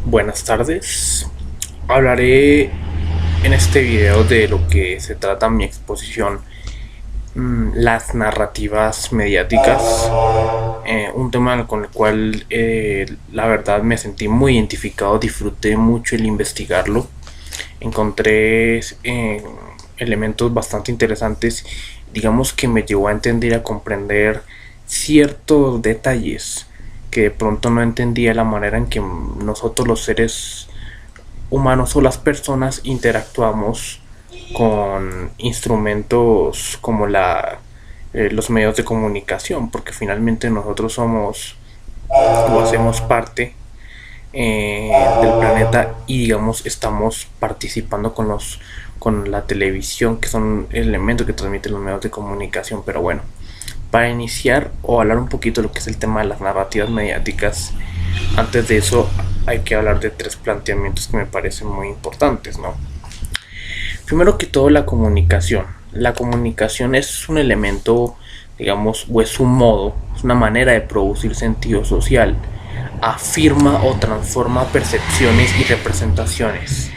Buenas tardes. Hablaré en este video de lo que se trata mi exposición, las narrativas mediáticas, un tema con el cual la verdad me sentí muy identificado, disfruté mucho el investigarlo, encontré elementos bastante interesantes, digamos que me llevó a entender y a comprender ciertos detalles que de pronto no entendía la manera en que nosotros los seres humanos o las personas interactuamos con instrumentos como los medios de comunicación, porque finalmente nosotros somos o hacemos parte del planeta y digamos estamos participando con la televisión, que son elementos que transmiten los medios de comunicación. Pero bueno, para iniciar o hablar un poquito de lo que es el tema de las narrativas mediáticas, antes de eso hay que hablar de tres planteamientos que me parecen muy importantes, ¿no? Primero que todo, la comunicación. La comunicación es un elemento, digamos, o es un modo, es una manera de producir sentido social. Afirma o transforma percepciones y representaciones,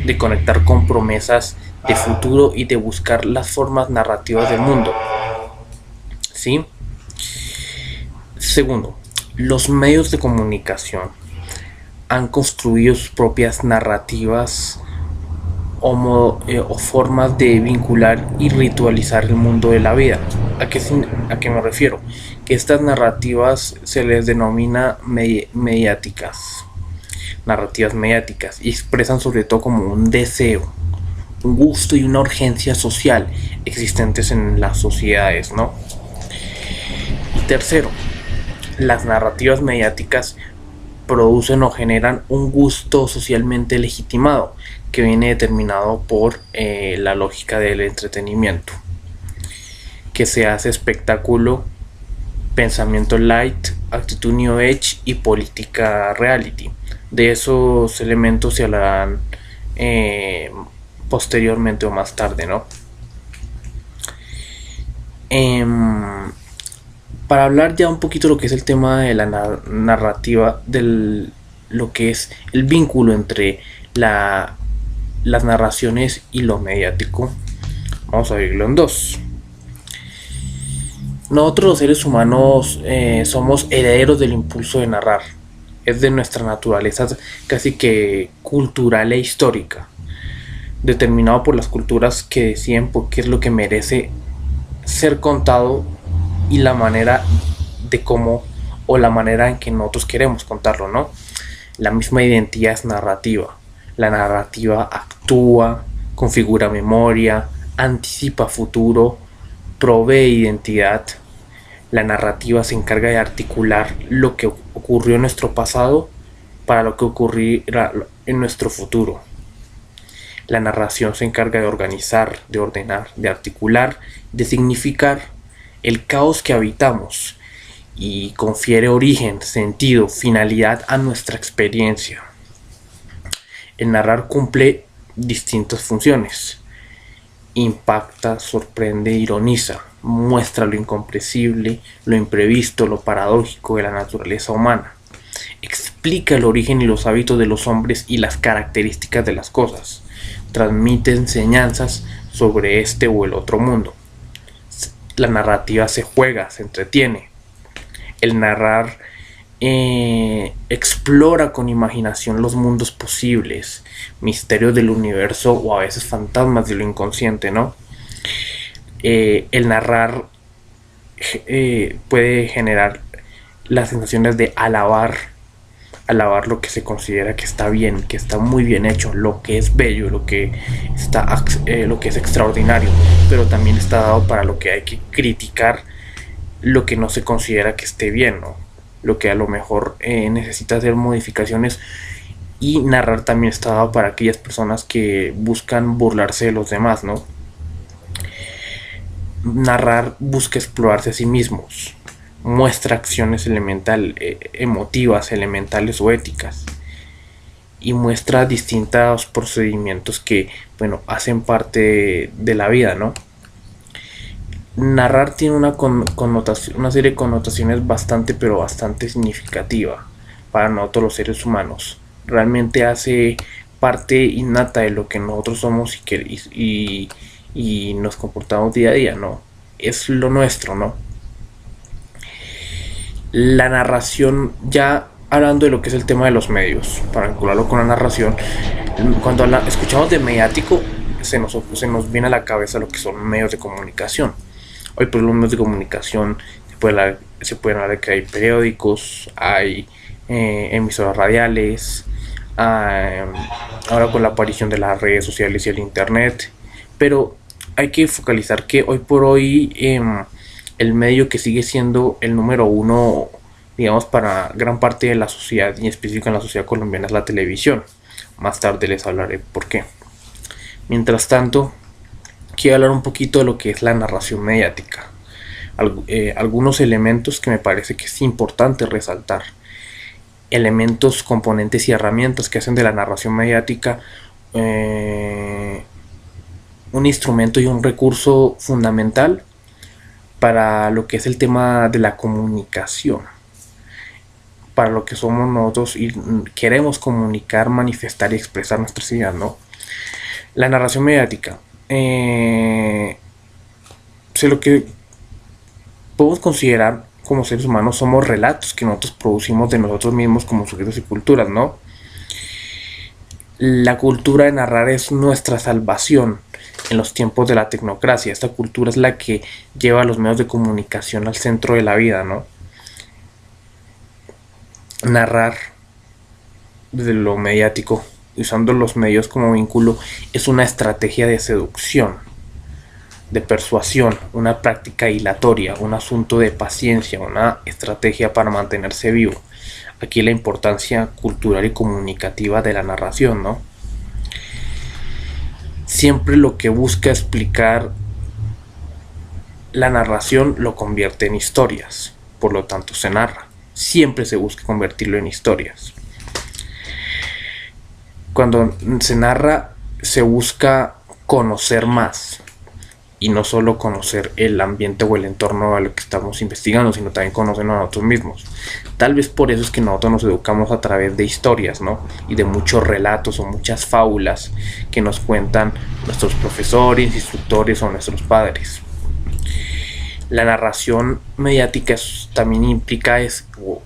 de conectar con promesas de futuro y de buscar las formas narrativas del mundo. ¿Sí? Segundo, los medios de comunicación han construido sus propias narrativas o formas de vincular y ritualizar el mundo de la vida. ¿A qué me refiero? Que estas narrativas se les denomina mediáticas, narrativas mediáticas, y expresan sobre todo como un deseo, un gusto y una urgencia social existentes en las sociedades, ¿no? Y tercero, las narrativas mediáticas producen o generan un gusto socialmente legitimado que viene determinado por la lógica del entretenimiento, que se hace espectáculo, pensamiento light, actitud new age y política reality. De esos elementos se hablarán posteriormente o más tarde, ¿no? Para hablar ya un poquito de lo que es el tema de la narrativa, de lo que es el vínculo entre las narraciones y lo mediático, vamos a dividirlo en dos. Nosotros los seres humanos somos herederos del impulso de narrar. Es de nuestra naturaleza casi que cultural e histórica, determinado por las culturas que deciden por qué es lo que merece ser contado y la manera de cómo o la manera en que nosotros queremos contarlo, ¿no? La misma identidad es narrativa. La narrativa actúa, configura memoria, anticipa futuro, provee identidad. La narrativa se encarga de articular lo que ocurrió en nuestro pasado para lo que ocurrirá en nuestro futuro. La narración se encarga de organizar, de ordenar, de articular, de significar el caos que habitamos y confiere origen, sentido, finalidad a nuestra experiencia. El narrar cumple distintas funciones. Impacta, sorprende, ironiza, muestra lo incomprensible, lo imprevisto, lo paradójico de la naturaleza humana. Explica el origen y los hábitos de los hombres y las características de las cosas. Transmite enseñanzas sobre este o el otro mundo. La narrativa se juega, se entretiene. El narrar explora con imaginación los mundos posibles, misterios del universo o a veces fantasmas de lo inconsciente, ¿no? El narrar puede generar las sensaciones de alabar lo que se considera que está bien, que está muy bien hecho, lo que es bello, lo que es extraordinario, pero también está dado para lo que hay que criticar, lo que no se considera que esté bien, ¿no? Lo que a lo mejor necesita hacer modificaciones. Y narrar también está dado para aquellas personas que buscan burlarse de los demás, ¿no? Narrar busca explorarse a sí mismos, muestra acciones emotivas, elementales o éticas, y muestra distintos procedimientos que, bueno, hacen parte de la vida, ¿no? Narrar tiene una serie de connotaciones bastante, pero bastante significativa para nosotros los seres humanos. realmente hace parte innata de lo que nosotros somos y nos comportamos día a día, ¿no? Es lo nuestro, ¿no? La narración, ya hablando de lo que es el tema de los medios, para vincularlo con la narración, cuando escuchamos de mediático, se nos viene a la cabeza lo que son medios de comunicación. Hoy por los medios de comunicación se pueden hablar de que hay periódicos, hay emisoras radiales, ahora con la aparición de las redes sociales y el internet, pero hay que focalizar que hoy por hoy el medio que sigue siendo el número uno, digamos, para gran parte de la sociedad y en específico en la sociedad colombiana es la televisión. Más tarde les hablaré por qué. Mientras tanto, quiero hablar un poquito de lo que es la narración mediática. Algunos elementos que me parece que es importante resaltar. Elementos, componentes y herramientas que hacen de la narración mediática un instrumento y un recurso fundamental para lo que es el tema de la comunicación, para lo que somos nosotros y queremos comunicar, manifestar y expresar nuestras ideas, ¿no? La narración mediática, lo que podemos considerar como seres humanos somos relatos que nosotros producimos de nosotros mismos como sujetos y culturas, ¿no? La cultura de narrar es nuestra salvación en los tiempos de la tecnocracia. Esta cultura es la que lleva a los medios de comunicación al centro de la vida, ¿no? Narrar desde lo mediático, usando los medios como vínculo, es una estrategia de seducción, de persuasión, una práctica dilatoria, un asunto de paciencia, una estrategia para mantenerse vivo. Aquí la importancia cultural y comunicativa de la narración, ¿no? Siempre lo que busca explicar la narración lo convierte en historias, por lo tanto se narra. Siempre se busca convertirlo en historias. Cuando se narra, se busca conocer más. Y no solo conocer el ambiente o el entorno a lo que estamos investigando, sino también conocernos a nosotros mismos. Tal vez por eso es que nosotros nos educamos a través de historias, ¿no? Y de muchos relatos o muchas fábulas que nos cuentan nuestros profesores, instructores o nuestros padres. La narración mediática también implica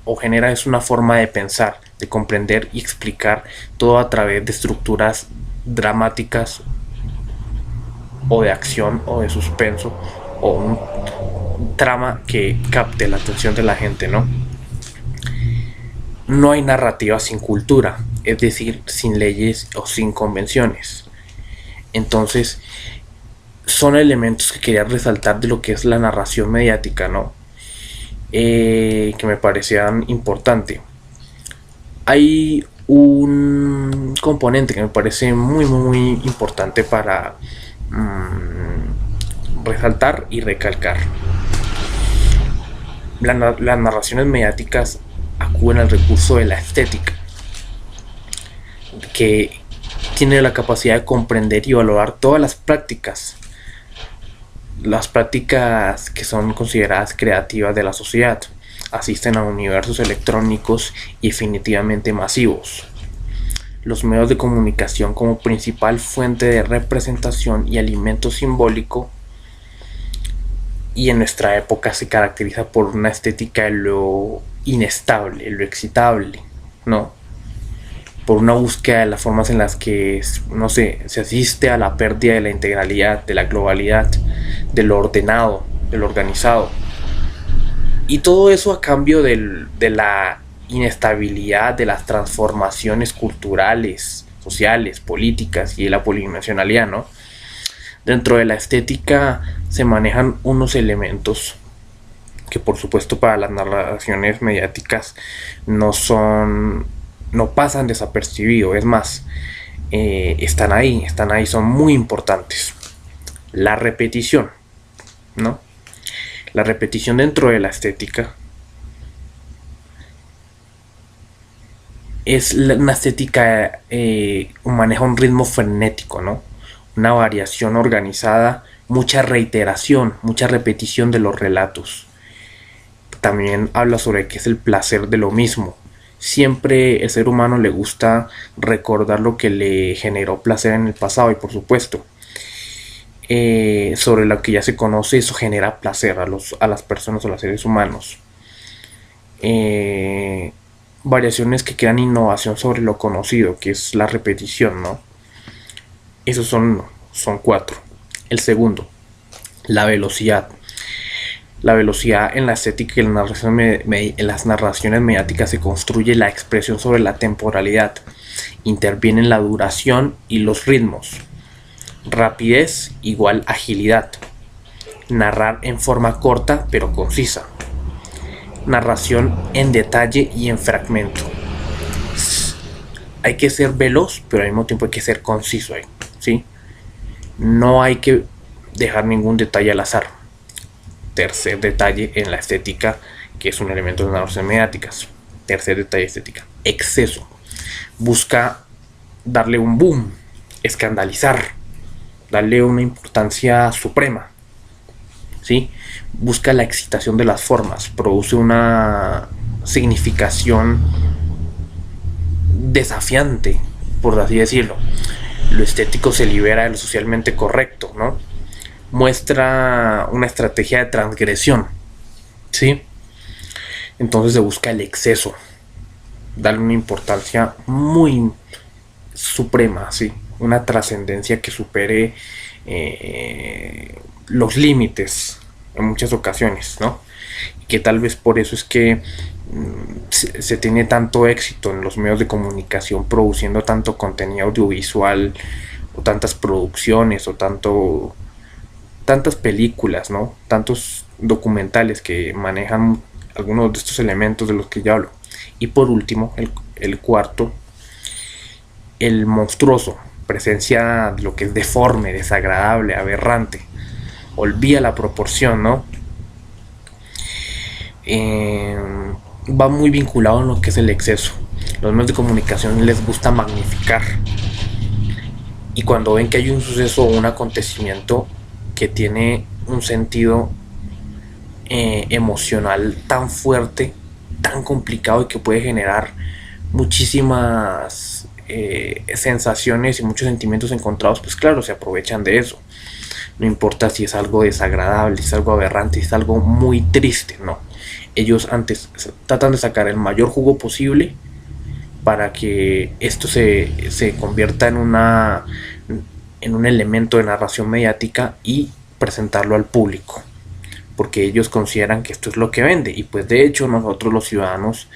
o genera una forma de pensar, de comprender y explicar todo a través de estructuras dramáticas o de acción o de suspenso o un trama que capte la atención de la gente, ¿no? No hay narrativa sin cultura, es decir, sin leyes o sin convenciones. Entonces, son elementos que quería resaltar de lo que es la narración mediática, ¿no? Que me parecían importante. Hay un componente que me parece muy, muy, muy importante para resaltar y recalcar. Las narraciones mediáticas acuden al recurso de la estética, que tiene la capacidad de comprender y valorar todas las prácticas que son consideradas creativas de la sociedad. Asisten a universos electrónicos y definitivamente masivos. Los medios de comunicación como principal fuente de representación y alimento simbólico, y en nuestra época se caracteriza por una estética de lo inestable, lo excitable, ¿no? Por una búsqueda de las formas en las que, no sé, se asiste a la pérdida de la integralidad, de la globalidad, de lo ordenado, de lo organizado. Y todo eso a cambio de la inestabilidad, de las transformaciones culturales, sociales, políticas y de la polidimensionalidad, ¿no? Dentro de la estética se manejan unos elementos que, por supuesto, para las narraciones mediáticas no pasan desapercibidos. Es más, están ahí, son muy importantes. La repetición, ¿no? La repetición dentro de la estética es una estética, maneja un ritmo frenético, ¿no? Una variación organizada, mucha reiteración, mucha repetición de los relatos. También habla sobre qué es el placer de lo mismo. Siempre el ser humano le gusta recordar lo que le generó placer en el pasado y por supuesto, sobre lo que ya se conoce, eso genera placer a las personas o a los seres humanos. Eh, Variaciones que crean innovación sobre lo conocido, que es la repetición, ¿no? Esos son cuatro. El segundo, la velocidad. La velocidad en la estética y en las narraciones mediáticas se construye la expresión sobre la temporalidad. Intervienen la duración y los ritmos. Rapidez igual agilidad. Narrar en forma corta pero concisa. Narración en detalle y en fragmento. Hay que ser veloz, pero al mismo tiempo hay que ser conciso ahí, ¿sí? No hay que dejar ningún detalle al azar. Tercer detalle en la estética, que es un elemento de narraciones mediáticas. Tercer detalle estética, exceso. Busca darle un boom, escandalizar, darle una importancia suprema, ¿sí? Busca la excitación de las formas, produce una significación desafiante, por así decirlo. Lo estético se libera de lo socialmente correcto, ¿no? Muestra una estrategia de transgresión, ¿sí? Entonces se busca el exceso, darle una importancia muy suprema, ¿sí? Una trascendencia que supere los límites en muchas ocasiones, ¿no? Y que tal vez por eso es que se tiene tanto éxito en los medios de comunicación produciendo tanto contenido audiovisual o tantas producciones o tantas películas, ¿no? Tantos documentales que manejan algunos de estos elementos de los que ya hablo. Y por último, el cuarto, el monstruoso, presencia de lo que es deforme, desagradable, aberrante. Olvida la proporción, ¿no? Va muy vinculado en lo que es el exceso. Los medios de comunicación les gusta magnificar. Y cuando ven que hay un suceso o un acontecimiento que tiene un sentido emocional tan fuerte, tan complicado y que puede generar muchísimas sensaciones y muchos sentimientos encontrados, pues claro, se aprovechan de eso. No importa si es algo desagradable, si es algo aberrante, si es algo muy triste, no. Ellos antes tratan de sacar el mayor jugo posible para que esto se convierta en un elemento de narración mediática y presentarlo al público, porque ellos consideran que esto es lo que vende. Y pues de hecho nosotros los ciudadanos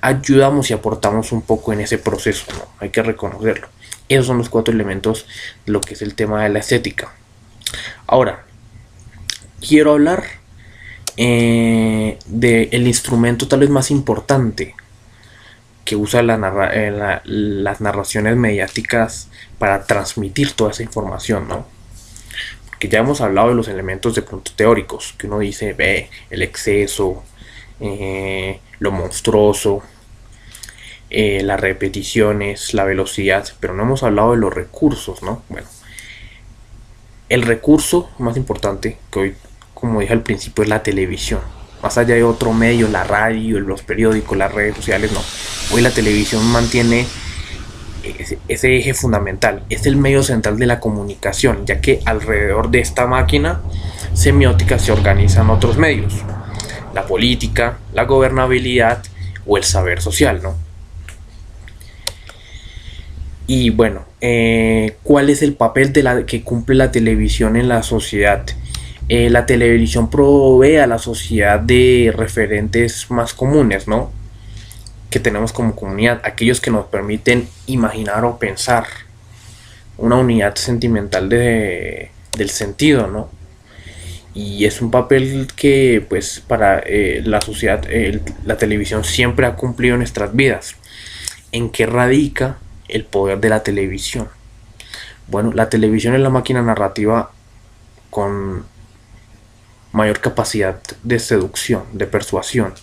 ayudamos y aportamos un poco en ese proceso, ¿no? Hay que reconocerlo. Esos son los cuatro elementos de lo que es el tema de la estética. Ahora, quiero hablar del instrumento tal vez más importante que usa las narraciones mediáticas para transmitir toda esa información, ¿no? Porque ya hemos hablado de los elementos de pronto teóricos, que uno dice, ve, el exceso, lo monstruoso, las repeticiones, la velocidad, pero no hemos hablado de los recursos, ¿no? Bueno, el recurso más importante, que hoy, como dije al principio, es la televisión. Más allá de otro medio, la radio, los periódicos, las redes sociales, no. Hoy la televisión mantiene ese eje fundamental. Es el medio central de la comunicación, ya que alrededor de esta máquina semiótica se organizan otros medios. La política, la gobernabilidad o el saber social, ¿no? Y bueno, ¿cuál es el papel que cumple la televisión en la sociedad? La televisión provee a la sociedad de referentes más comunes, ¿no? Que tenemos como comunidad, aquellos que nos permiten imaginar o pensar, una unidad sentimental del sentido, ¿no? Y es un papel que pues para la sociedad, la televisión siempre ha cumplido en nuestras vidas. ¿En qué radica el poder de la televisión? Bueno, la televisión es la máquina narrativa con mayor capacidad de seducción, de persuasión,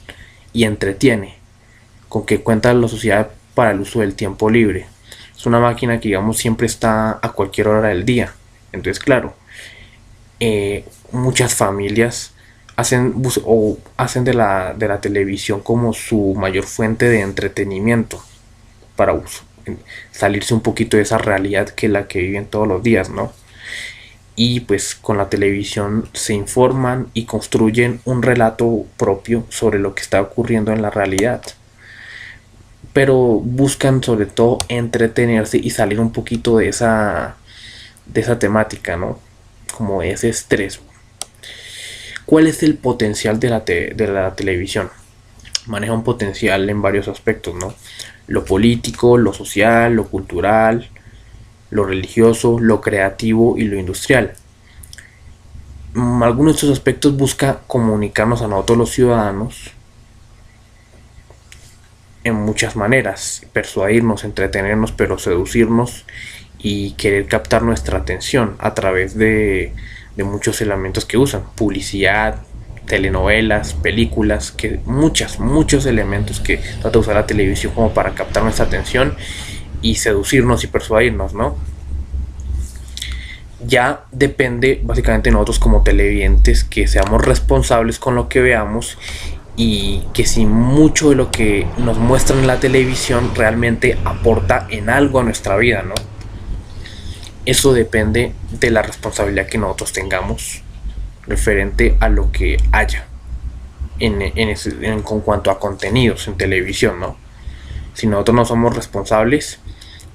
y entretiene, con que cuenta la sociedad para el uso del tiempo libre. Es una máquina que, digamos, siempre está a cualquier hora del día. Entonces, claro, muchas familias hacen de la televisión como su mayor fuente de entretenimiento para salirse un poquito de esa realidad que es la que viven todos los días, ¿no? Y pues con la televisión se informan y construyen un relato propio sobre lo que está ocurriendo en la realidad, pero buscan sobre todo entretenerse y salir un poquito de esa temática, ¿no? Como de ese estrés. ¿Cuál es el potencial de la televisión? Maneja un potencial en varios aspectos, ¿no? Lo político, lo social, lo cultural, lo religioso, lo creativo y lo industrial. Algunos de estos aspectos busca comunicarnos a nosotros los ciudadanos en muchas maneras, persuadirnos, entretenernos, pero seducirnos y querer captar nuestra atención a través de muchos elementos que usan, publicidad, telenovelas, películas, que muchos elementos que trata de usar la televisión como para captar nuestra atención y seducirnos y persuadirnos, ¿no? Ya depende básicamente de nosotros como televidentes que seamos responsables con lo que veamos y que si mucho de lo que nos muestran en la televisión realmente aporta en algo a nuestra vida, ¿no? Eso depende de la responsabilidad que nosotros tengamos referente a lo que haya con cuanto a contenidos en televisión, ¿no? Si nosotros no somos responsables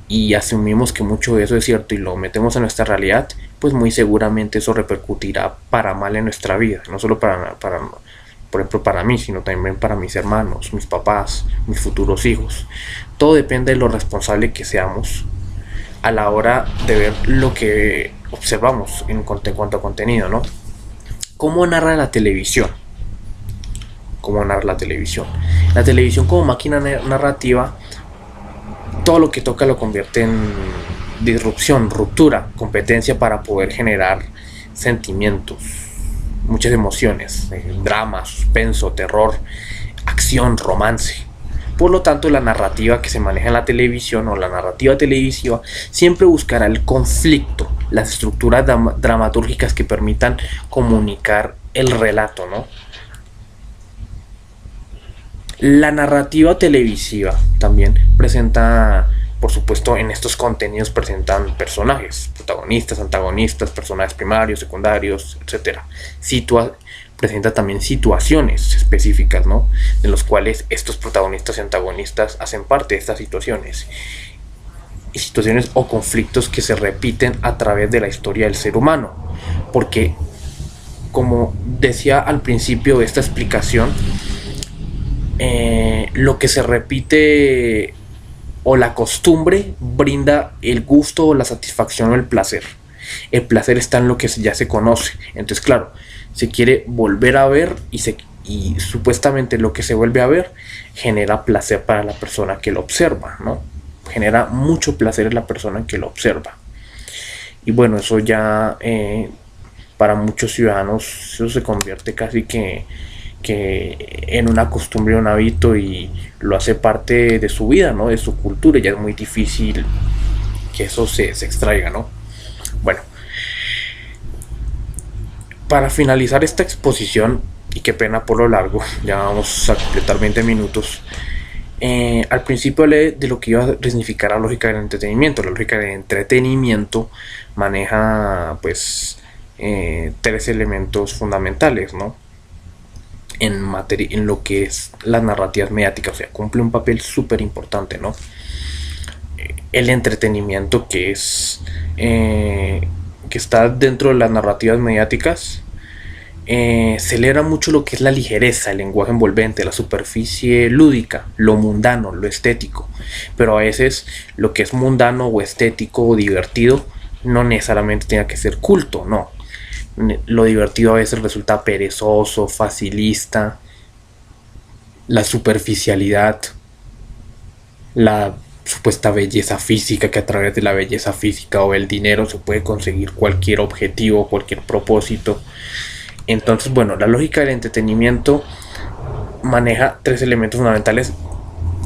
y asumimos que mucho de eso es cierto y lo metemos en nuestra realidad, pues muy seguramente eso repercutirá para mal en nuestra vida, no solo por ejemplo para mí, sino también para mis hermanos, mis papás, mis futuros hijos. Todo depende de lo responsable que seamos a la hora de ver lo que observamos en cuanto a contenido, ¿no? ¿Cómo narra la televisión? ¿Cómo narra la televisión? La televisión como máquina narrativa, todo lo que toca lo convierte en disrupción, ruptura, competencia para poder generar sentimientos, muchas emociones, drama, suspenso, terror, acción, romance. Por lo tanto, la narrativa que se maneja en la televisión o la narrativa televisiva siempre buscará el conflicto, las estructuras dramatúrgicas que permitan comunicar el relato, ¿no? La narrativa televisiva también presenta, por supuesto, en estos contenidos presentan personajes, protagonistas, antagonistas, personajes primarios, secundarios, etc. Presenta también situaciones específicas, ¿no? De los cuales estos protagonistas y antagonistas hacen parte de estas situaciones. Y situaciones o conflictos que se repiten a través de la historia del ser humano. Porque, como decía al principio de esta explicación, lo que se repite o la costumbre brinda el gusto o la satisfacción o el placer. El placer está en lo que ya se conoce. Entonces, claro, se quiere volver a ver y supuestamente lo que se vuelve a ver genera placer para la persona que lo observa, ¿no? Genera mucho placer en la persona que lo observa. Y bueno, eso ya para muchos ciudadanos eso se convierte casi que en una costumbre, un hábito, y lo hace parte de su vida, ¿no? De su cultura. Y ya es muy difícil que eso se extraiga, ¿no? Bueno, para finalizar esta exposición, y qué pena por lo largo, ya vamos a completar 20 minutos. Al principio hablé de lo que iba a significar la lógica del entretenimiento. La lógica del entretenimiento maneja pues tres elementos fundamentales, ¿no? En lo que es las narrativas mediáticas, o sea, cumple un papel súper importante, ¿no? El entretenimiento que está dentro de las narrativas mediáticas celebra mucho lo que es la ligereza, el lenguaje envolvente, la superficie lúdica, lo mundano, lo estético. Pero a veces lo que es mundano o estético o divertido no necesariamente tiene que ser culto, no. Lo divertido a veces resulta perezoso, facilista. La superficialidad, la supuesta belleza física, que a través de la belleza física o el dinero se puede conseguir cualquier objetivo, cualquier propósito. Entonces, bueno, la lógica del entretenimiento maneja tres elementos fundamentales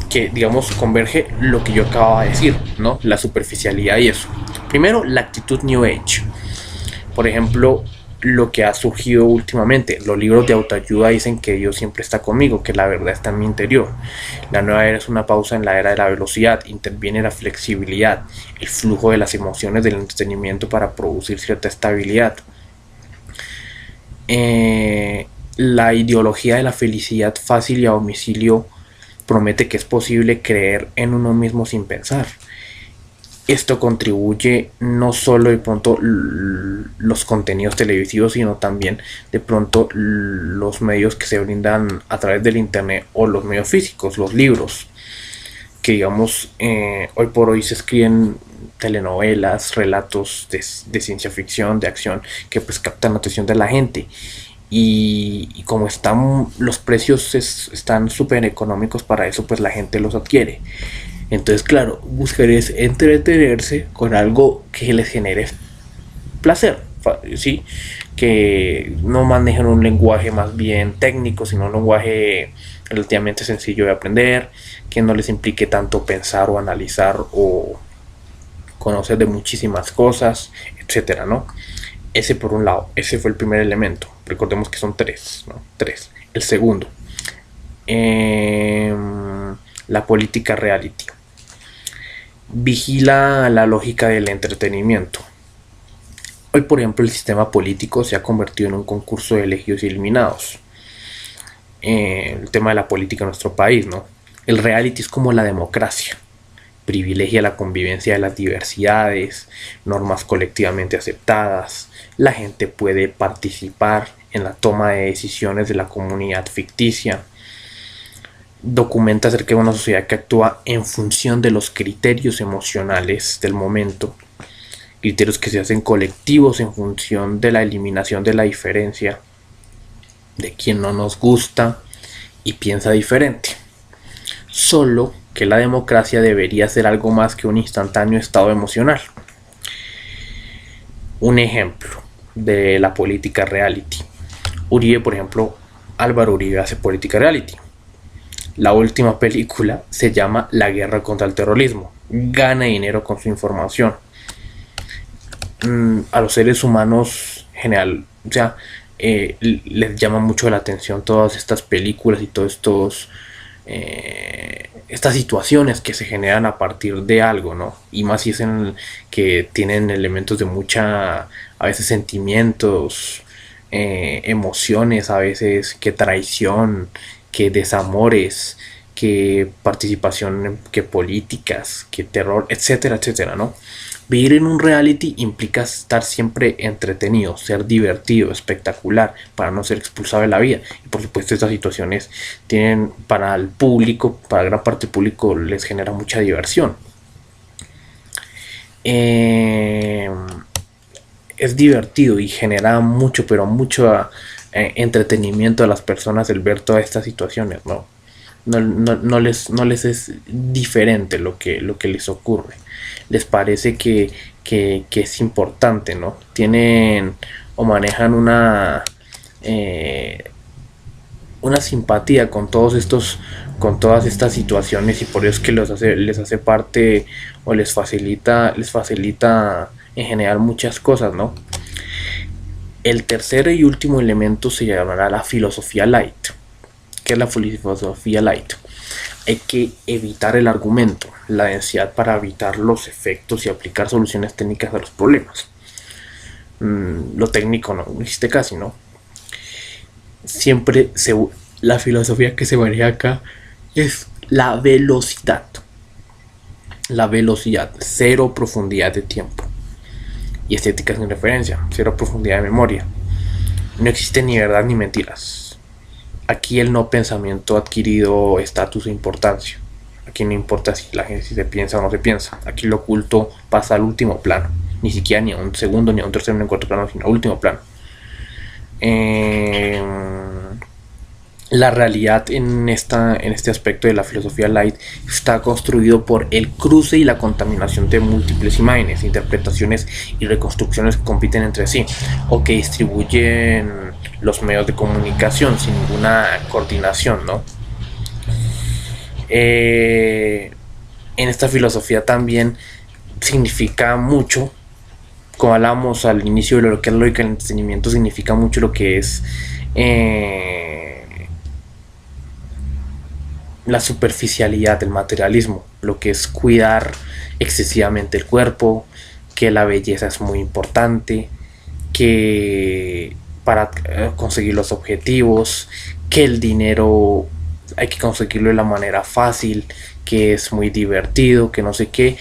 que, digamos, converge lo que yo acababa de decir, ¿no? La superficialidad y eso. Primero, la actitud New Age. Por ejemplo, lo que ha surgido últimamente. Los libros de autoayuda dicen que Dios siempre está conmigo, que la verdad está en mi interior. La nueva era es una pausa en la era de la velocidad, interviene la flexibilidad, el flujo de las emociones, del entretenimiento para producir cierta estabilidad. La ideología de la felicidad fácil y a domicilio promete que es posible creer en uno mismo sin pensar. Esto contribuye no solo de pronto los contenidos televisivos, sino también de pronto los medios que se brindan a través del internet o los medios físicos, los libros, que digamos hoy por hoy se escriben telenovelas, relatos de ciencia ficción, de acción, que pues captan la atención de la gente. Y como están los precios están súper económicos para eso, pues la gente los adquiere. Entonces, claro, buscar es entretenerse con algo que les genere placer, ¿sí? Que no manejen un lenguaje más bien técnico, sino un lenguaje relativamente sencillo de aprender, que no les implique tanto pensar o analizar o conocer de muchísimas cosas, etcétera, ¿no? Ese por un lado, ese fue el primer elemento. Recordemos que son tres, ¿no? Tres. El segundo, la política reality. Vigila la lógica del entretenimiento. Hoy, por ejemplo, el sistema político se ha convertido en un concurso de elegidos y eliminados. El tema de la política en nuestro país, ¿no? El reality es como la democracia. Privilegia la convivencia de las diversidades, normas colectivamente aceptadas. La gente puede participar en la toma de decisiones de la comunidad ficticia. Documenta acerca de una sociedad que actúa en función de los criterios emocionales del momento, criterios que se hacen colectivos en función de la eliminación de la diferencia, de quien no nos gusta y piensa diferente. Solo que la democracia debería ser algo más que un instantáneo estado emocional. Un ejemplo de la política reality. Uribe, por ejemplo, Álvaro Uribe hace política reality. La última película se llama La guerra contra el terrorismo. Gana dinero con su información. A los seres humanos general, o sea, les llama mucho la atención todas estas películas y todos estos estas situaciones que se generan a partir de algo, ¿no? Y más si es que tienen elementos de mucha, a veces sentimientos, emociones, a veces que traición, que desamores, que participación, que políticas, que terror, etcétera, etcétera, ¿no? Vivir en un reality implica estar siempre entretenido, ser divertido, espectacular, para no ser expulsado de la vida. Y por supuesto estas situaciones tienen para el público, para gran parte del público les genera mucha diversión. Es divertido y genera mucho, pero mucho entretenimiento a las personas el ver todas estas situaciones, ¿no? No les es diferente lo que les ocurre. Les parece que es importante, ¿no? Tienen o manejan una simpatía con todas estas situaciones, y por eso es que les hace parte o les facilita en general muchas cosas, ¿no? El tercer y último elemento se llamará la filosofía light. ¿Qué es la filosofía light? Hay que evitar el argumento, la densidad para evitar los efectos y aplicar soluciones técnicas a los problemas. Lo técnico no existe casi, ¿no? Siempre la filosofía que se maneja acá es la velocidad. La velocidad, cero profundidad de tiempo. Y estética sin referencia, cero profundidad de memoria. No existe ni verdad ni mentiras. Aquí el no pensamiento ha adquirido estatus e importancia. Aquí no importa si la gente se piensa o no se piensa. Aquí lo oculto pasa al último plano. Ni siquiera ni a un segundo, ni a un tercero, ni a un cuarto plano, sino al último plano. La realidad en este aspecto de la filosofía light está construido por el cruce y la contaminación de múltiples imágenes, interpretaciones y reconstrucciones que compiten entre sí o que distribuyen los medios de comunicación sin ninguna coordinación, ¿no? En esta filosofía también significa mucho como hablábamos al inicio de lo que es la lógica del entretenimiento, significa mucho lo que es la superficialidad, el materialismo, lo que es cuidar excesivamente el cuerpo, que la belleza es muy importante, que para conseguir los objetivos, que el dinero hay que conseguirlo de la manera fácil, que es muy divertido, que no sé qué.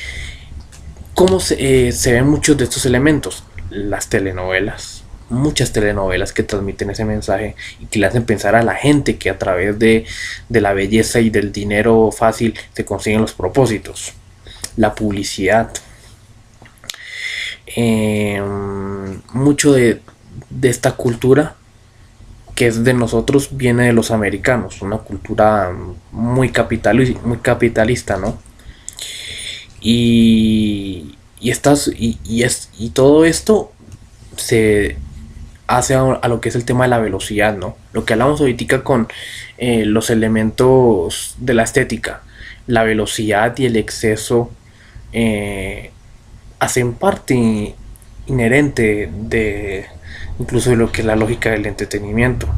¿Cómo se ven muchos de estos elementos? Las telenovelas, muchas telenovelas que transmiten ese mensaje y que le hacen pensar a la gente que a través de la belleza y del dinero fácil se consiguen los propósitos. La publicidad. Mucho de esta cultura que es de nosotros viene de los americanos, una cultura muy capitalista, ¿no? Y todo esto se hace a lo que es el tema de la velocidad, ¿no? Lo que hablamos ahorita con los elementos de la estética, la velocidad y el exceso hacen parte inherente de incluso de lo que es la lógica del entretenimiento.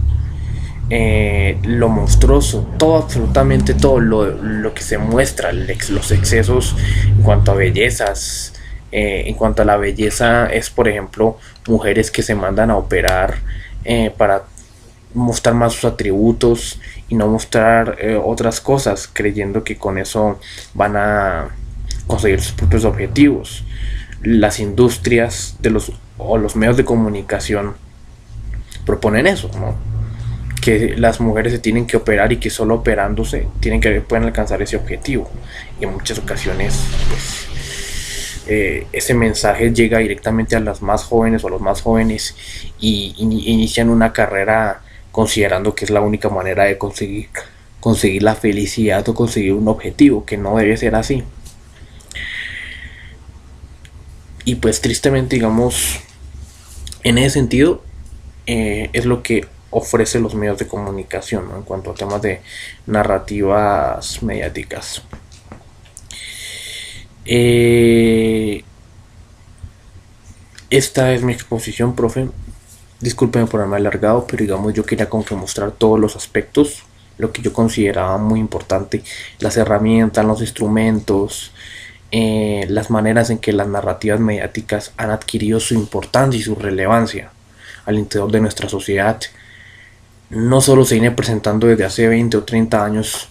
Lo monstruoso, todo, absolutamente todo lo que se muestra, los excesos en cuanto a bellezas, en cuanto a la belleza es, por ejemplo, mujeres que se mandan a operar para mostrar más sus atributos y no mostrar otras cosas, creyendo que con eso van a conseguir sus propios objetivos. Las industrias o los medios de comunicación proponen eso, ¿no? Que las mujeres se tienen que operar y que solo operándose pueden alcanzar ese objetivo. Y en muchas ocasiones pues, ese mensaje llega directamente a las más jóvenes o a los más jóvenes y inician una carrera considerando que es la única manera de conseguir la felicidad o conseguir un objetivo, que no debe ser así. Y pues tristemente, digamos, en ese sentido es lo que ofrece los medios de comunicación, ¿no? En cuanto a temas de narrativas mediáticas. Esta es mi exposición, profe. Discúlpeme por haberme alargado, pero digamos yo quería como que mostrar todos los aspectos, lo que yo consideraba muy importante, las herramientas, los instrumentos, las maneras en que las narrativas mediáticas han adquirido su importancia y su relevancia al interior de nuestra sociedad. No solo se viene presentando desde hace 20 o 30 años,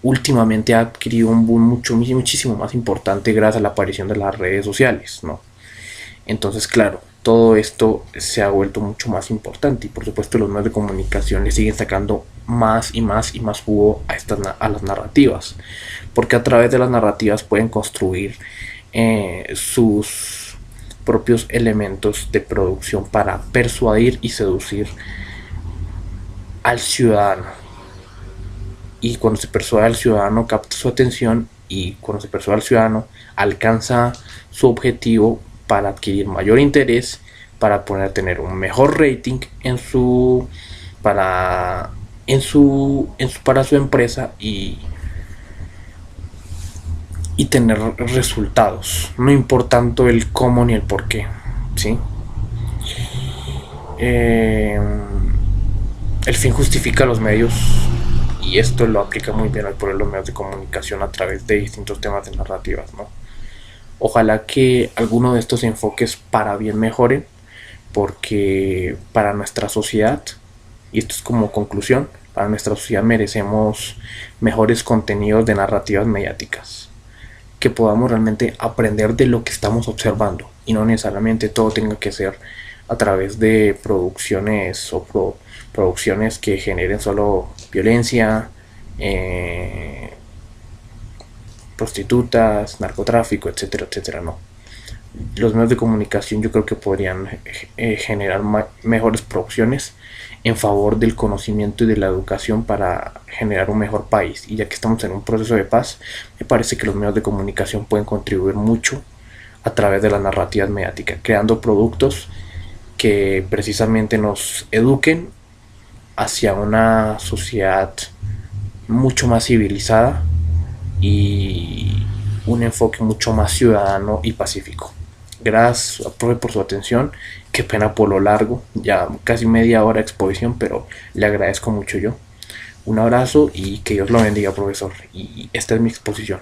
últimamente ha adquirido un boom muchísimo más importante gracias a la aparición de las redes sociales, ¿no? Entonces, claro, todo esto se ha vuelto mucho más importante y por supuesto los medios de comunicación le siguen sacando más y más jugo a las narrativas, porque a través de las narrativas pueden construir sus propios elementos de producción para persuadir y seducir al ciudadano. Y cuando se persuade al ciudadano capta su atención, y cuando se persuade al ciudadano alcanza su objetivo para adquirir mayor interés, para poder tener un mejor rating para su empresa y tener resultados, no importando el cómo ni el por qué, ¿sí? El fin justifica los medios, y esto lo aplica muy bien al poder de los medios de comunicación a través de distintos temas de narrativas, ¿no? Ojalá que alguno de estos enfoques para bien mejoren, porque para nuestra sociedad, y esto es como conclusión, para nuestra sociedad merecemos mejores contenidos de narrativas mediáticas, que podamos realmente aprender de lo que estamos observando y no necesariamente todo tenga que ser a través de producciones o producciones que generen solo violencia, prostitutas, narcotráfico, etcétera, etcétera. No, los medios de comunicación yo creo que podrían generar mejores producciones en favor del conocimiento y de la educación para generar un mejor país. Y ya que estamos en un proceso de paz, me parece que los medios de comunicación pueden contribuir mucho a través de las narrativas mediáticas, creando productos que precisamente nos eduquen hacia una sociedad mucho más civilizada y un enfoque mucho más ciudadano y pacífico. Gracias, profe, por su atención. Qué pena por lo largo, ya casi media hora de exposición, pero le agradezco mucho yo. Un abrazo y que Dios lo bendiga, profesor. Y esta es mi exposición.